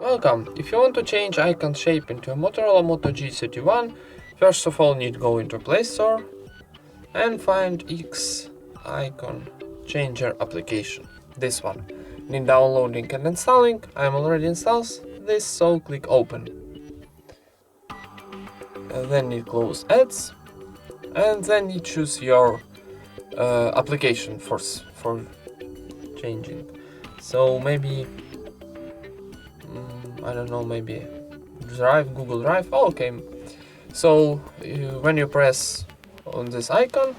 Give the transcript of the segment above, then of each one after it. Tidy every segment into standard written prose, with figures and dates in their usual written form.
Welcome! If you want to change icon shape into a Motorola Moto G31, first of all need to go into Play Store and find X icon changer application. This one. Need downloading and installing. I'm already installed this, so click open. And then you close ads, and then you choose your application for changing. So maybe I don't know, maybe Google Drive. Oh, okay. So when you press on this icon,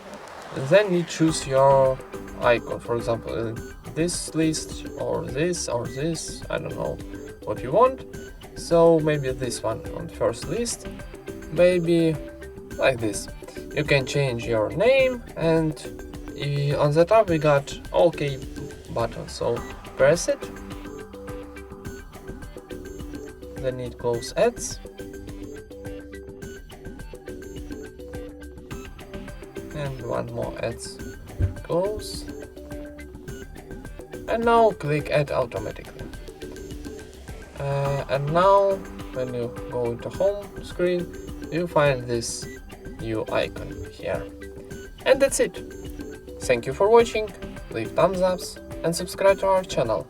then you choose your icon. For example, this list or this, I don't know what you want. So maybe this one on first list, maybe like this. You can change your name, and on the top we got OK button, so press it. Then it close ads, and one more ads close, and now click add automatically. And now when you go into home screen, you find this new icon here. And that's it. Thank you for watching, leave thumbs ups and subscribe to our channel.